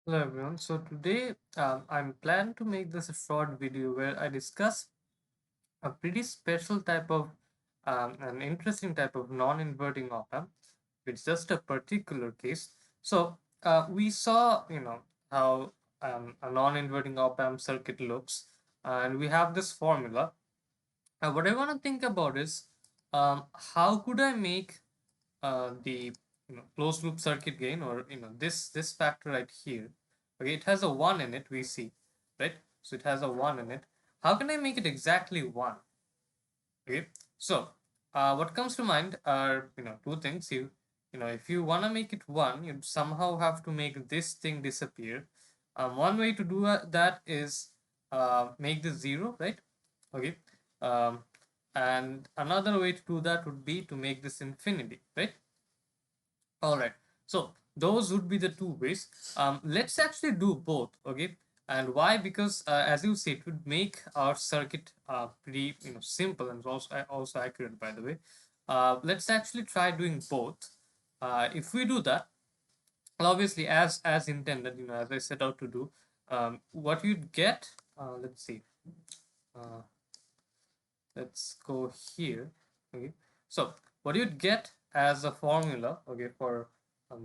Hello everyone. So today I'm planning to make this a short video where I discuss a pretty special type of an interesting type of non-inverting op-amp. It's just a particular case. So we saw, how a non-inverting op-amp circuit looks, and we have this formula. What I want to think about is how could I make the closed loop circuit gain, or this factor right here. Okay, it has a 1 in it, we see, right? So it has a 1 in it. How can I make it exactly 1? Okay, so what comes to mind are two things. If you want to make it 1, you somehow have to make this thing disappear. One way to do that is make this 0, right? Okay. um, and another way to do that would be to make this infinity, right? All right. So those would be the two ways. Let's actually do both. Okay. And why? Because as you see, it would make our circuit pretty simple and also accurate. By the way, let's actually try doing both. If we do that, well, obviously as intended, as I set out to do, what you'd get. Let's see. Uh, let's go here. Okay, so what you'd get as a formula, okay, for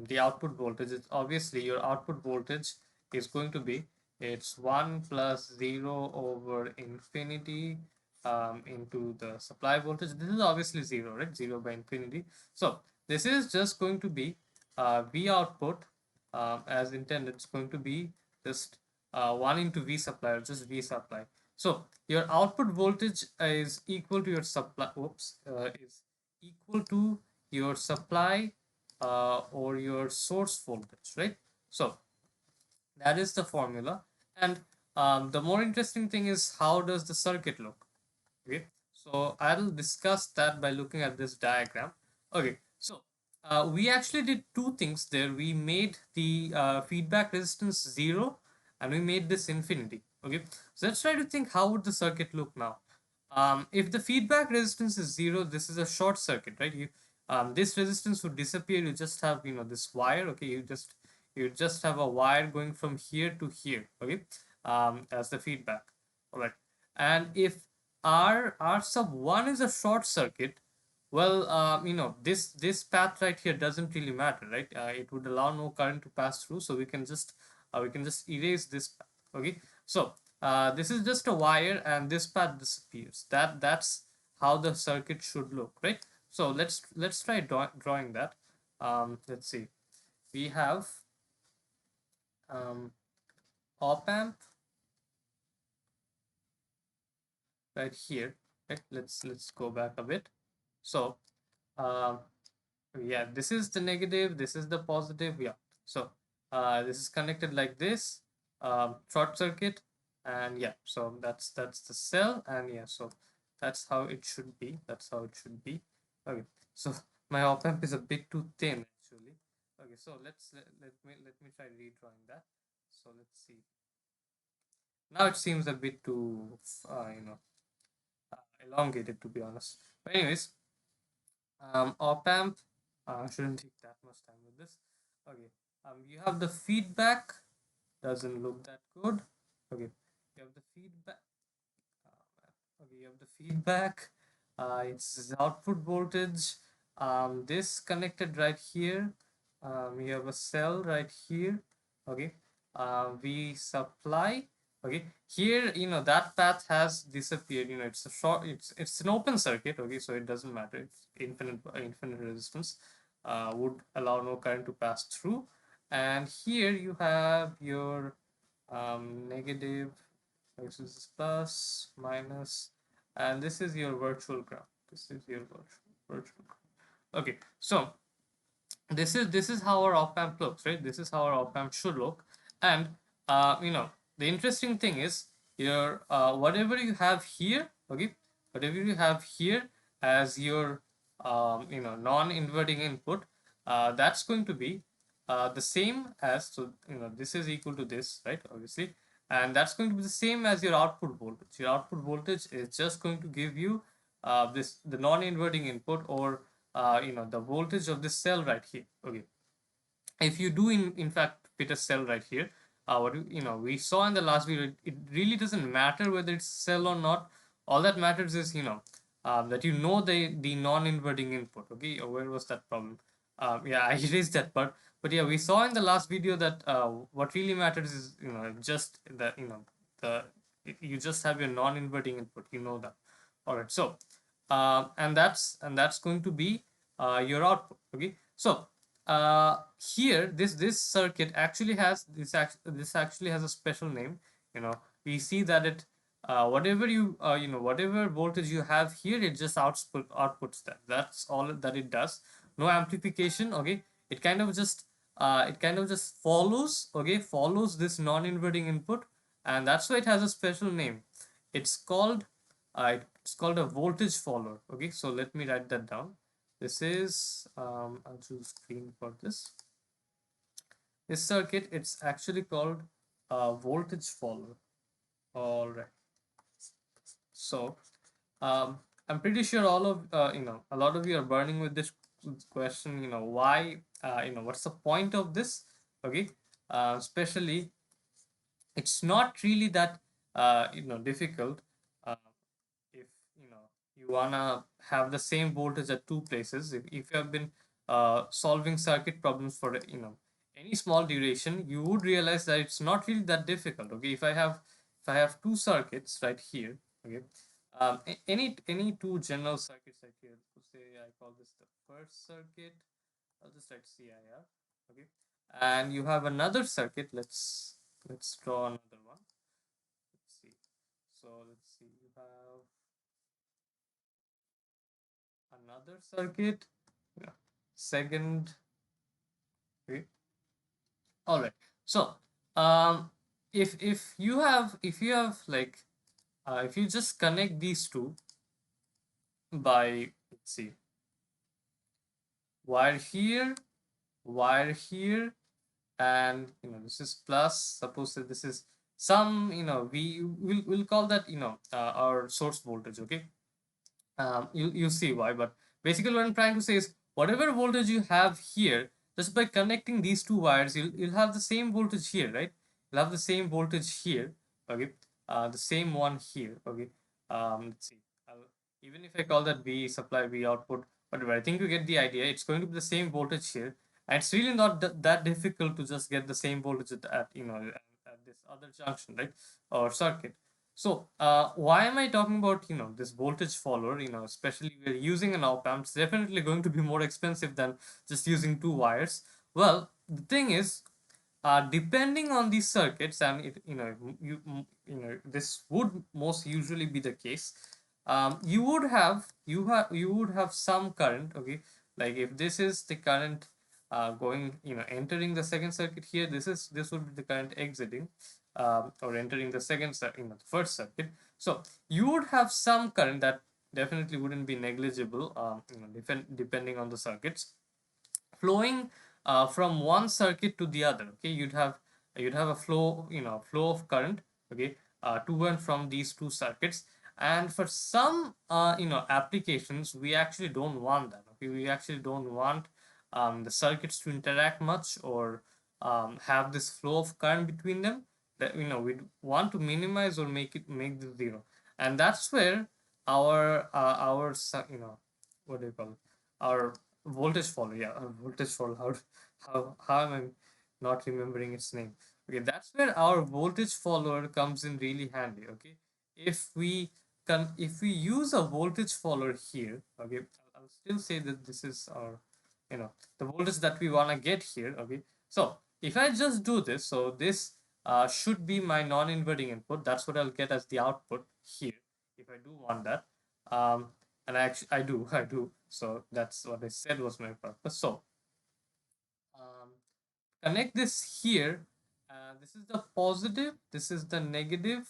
the output voltage is obviously your output voltage is going to be, it's 1 plus 0 over infinity into the supply voltage. This is obviously 0, right? 0 by infinity. So this is just going to be V output, as intended. It's going to be just 1 into V supply, or just V supply. So your output voltage is equal to your supply. Is equal to your supply or your source voltage, right? So that is the formula. And the more interesting thing is, how does the circuit look? Okay, so I'll discuss that by looking at this diagram. Okay, so we actually did two things there. We made the feedback resistance 0, and we made this infinity. Okay, so let's try to think, how would the circuit look now? If the feedback resistance is 0, this is a short circuit, right? This resistance would disappear. You just have this wire. Okay, you just have a wire going from here to here. Okay, as the feedback. All right, and if R sub 1 is a short circuit, well, this path right here doesn't really matter, right? It would allow no current to pass through, so we can just erase this path. Okay, so this is just a wire, and this path disappears. That's how the circuit should look, right? So let's try drawing that. Let's see. We have um, op amp right here. Right? Let's go back a bit. So uh, yeah, this is the negative, this is the positive. Yeah, so this is connected like this, short circuit, and yeah, so that's the cell, and yeah, so that's how it should be. Okay, so my op amp is a bit too thin actually. Okay, so let me try redrawing that. So let's see. Now it seems a bit too elongated, to be honest. But anyways, op amp, shouldn't take that much time with this. Okay, you have the feedback, doesn't look that good. Okay, you have the feedback. Okay, you have the feedback. It's output voltage. This connected right here. You have a cell right here. Okay. We supply. Okay. Here, that path has disappeared. It's a short. It's an open circuit. Okay, so it doesn't matter. It's infinite resistance. Would allow no current to pass through. And here you have your negative. This is plus, minus, and this is your virtual ground. This is your virtual ground. Okay, so this is how our op amp looks, right? This is how our op amp should look. And the interesting thing is, your whatever you have here, okay, whatever you have here as your non-inverting input, that's going to be the same as, so this is equal to this, right? Obviously, and that's going to be the same as your output voltage. Your output voltage is just going to give you the non-inverting input, or the voltage of this cell right here. Okay, if you do in fact fit a cell right here, we saw in the last video, it really doesn't matter whether it's cell or not. All that matters is, that the non-inverting input. Okay, where was that problem? Yeah, I erased that part. But yeah, we saw in the last video that what really matters is, just the the you just have your non-inverting input. You know that. All right. So, and that's going to be your output. Okay. So here, this circuit actually has this actually has a special name. We see that it whatever voltage you have here, it just outputs that. That's all that it does. No amplification. Okay. It kind of just follows. Okay, follows this non-inverting input, and that's why it has a special name. It's called a voltage follower. Okay, so let me write that down. This is I'll choose green for this circuit. It's actually called a voltage follower. All right. So I'm pretty sure all of a lot of you are burning with this question. Why? What's the point of this? Okay. Especially, it's not really that difficult. Uh, if you wanna have the same voltage at two places. If you have been solving circuit problems for any small duration, you would realize that it's not really that difficult. Okay, if I have two circuits right here. Okay, any two general circuits right here. So say I call this the first circuit. I'll just write CIR. Okay, and you have another circuit. Let's draw another one. Let's see. So let's see. You have another circuit. Yeah. Second. Okay. All right. So um if you have like if you just connect these two by, let's see, wire here, wire here, and this is plus. Suppose that this is some, we'll call that our source voltage. Okay. You see why. But basically what I'm trying to say is, whatever voltage you have here, just by connecting these two wires, you'll have the same voltage here, right? You'll have the same voltage here. Okay. The same one here. Okay. Let's see. Even if I call that V supply, V output, whatever, I think you get the idea. It's going to be the same voltage here, and it's really not that difficult to just get the same voltage at this other junction, right, or circuit. So why am I talking about this voltage follower? Especially we're using an op amp. It's definitely going to be more expensive than just using two wires. Well, the thing is, depending on these circuits, and this would most usually be the case. You would have some current. Okay, like if this is the current going, entering the second circuit here, this would be the current exiting, or entering the the first circuit. So you would have some current that definitely wouldn't be negligible, depending on the circuits, flowing from one circuit to the other. Okay, you'd have a flow of current. Okay, to and from these two circuits. And for some applications, we actually don't want that. Okay, we actually don't want the circuits to interact much, or have this flow of current between them. That we want to minimize or make the zero. And that's where our what do you call it, our voltage follower. Yeah, voltage follower. How am I not remembering its name? Okay, that's where our voltage follower comes in really handy. Okay, if we use a voltage follower here. Okay, I'll still say that this is our the voltage that we want to get here. Okay, so if I just do this, so this should be my non-inverting input. That's what I'll get as the output here, if I do want that. um and I do. So that's what I said was my purpose. So um, connect this here. This is the positive, this is the negative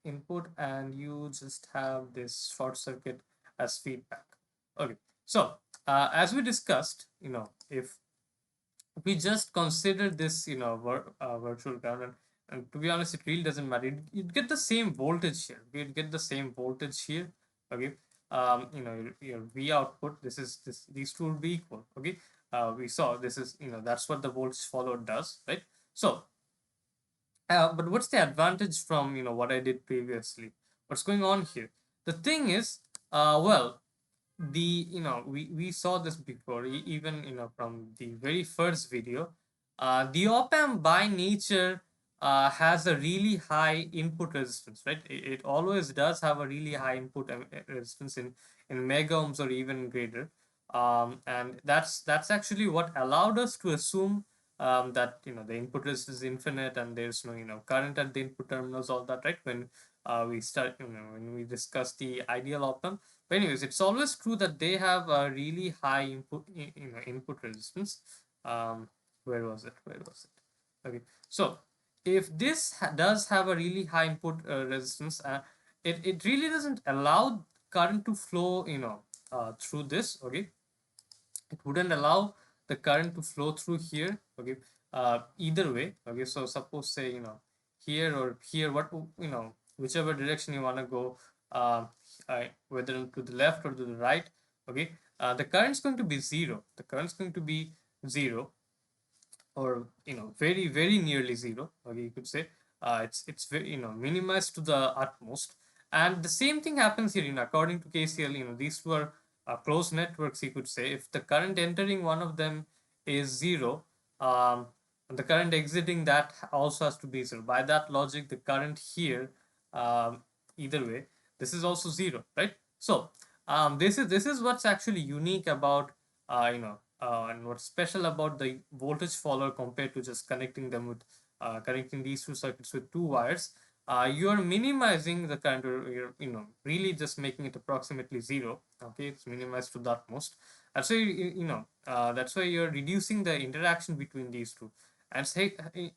input, and you just have this short circuit as feedback. Okay, so as we discussed, if we just consider this virtual ground, and to be honest, it really doesn't matter. You'd get the same voltage here. You'd get the same voltage here. Okay, your V output, these two will be equal. Okay, we saw this is that's what the voltage follower does, right? So But what's the advantage from what I did previously? What's going on here? The thing is, well, the we saw this before, even from the very first video. The op amp by nature has a really high input resistance, right? It always does have a really high input resistance in mega ohms or even greater. And that's actually what allowed us to assume that the input resistance is infinite and there's no current at the input terminals, all that, right? When we start when we discuss the ideal op amp. But anyways, it's always true that they have a really high input resistance. Where was it? Where was it? Okay, so if this does have a really high input resistance, it really doesn't allow current to flow, through this. Okay, it wouldn't allow the current to flow through here. Okay, either way. Okay, so suppose say here or here, what whichever direction you want to go, uh, whether to the left or to the right. Okay, the current's going to be zero. The current's going to be zero, or very very nearly zero. Okay, you could say it's very minimized to the utmost. And the same thing happens here, according to KCL. These two are closed networks, you could say. If the current entering one of them is zero, and the current exiting that also has to be zero. By that logic, the current here, either way, this is also zero, right? So this is what's actually unique about and what's special about the voltage follower compared to just connecting them with connecting these two circuits with two wires. You are minimizing the current, or you're really just making it approximately zero. Okay, it's minimized to the utmost. That's why that's why you're reducing the interaction between these two. And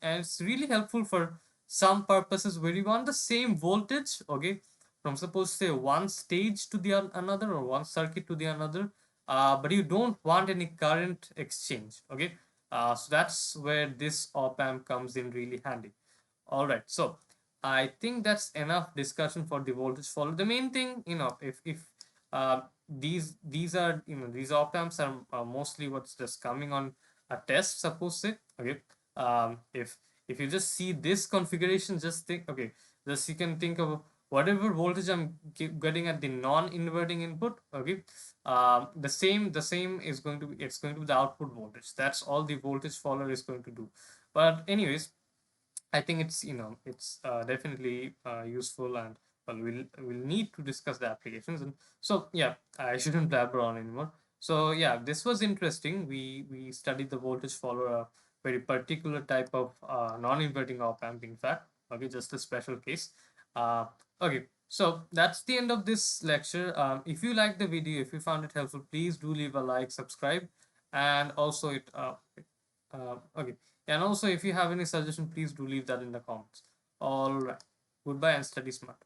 it's really helpful for some purposes where you want the same voltage. Okay, from suppose say one stage to the another, or one circuit to the another, but you don't want any current exchange. Okay, so that's where this op amp comes in really handy. All right, so I think that's enough discussion for the voltage follower. The main thing, if these are these op amps are mostly what's just coming on a test, suppose say. Okay, if you just see this configuration, just think, okay, just you can think of whatever voltage I'm getting at the non-inverting input. Okay, the same is going to be, it's going to be the output voltage. That's all the voltage follower is going to do. But anyways, I think it's definitely useful, and well, we'll need to discuss the applications. And so yeah, I shouldn't blabber on anymore. So yeah, this was interesting. We studied the voltage follower, a very particular type of non-inverting op amp. In fact, okay, just a special case. Uh, okay, so that's the end of this lecture. If you liked the video, if you found it helpful, please do leave a like, subscribe, and also okay. And also, if you have any suggestion, please do leave that in the comments. All right. Goodbye and study smart.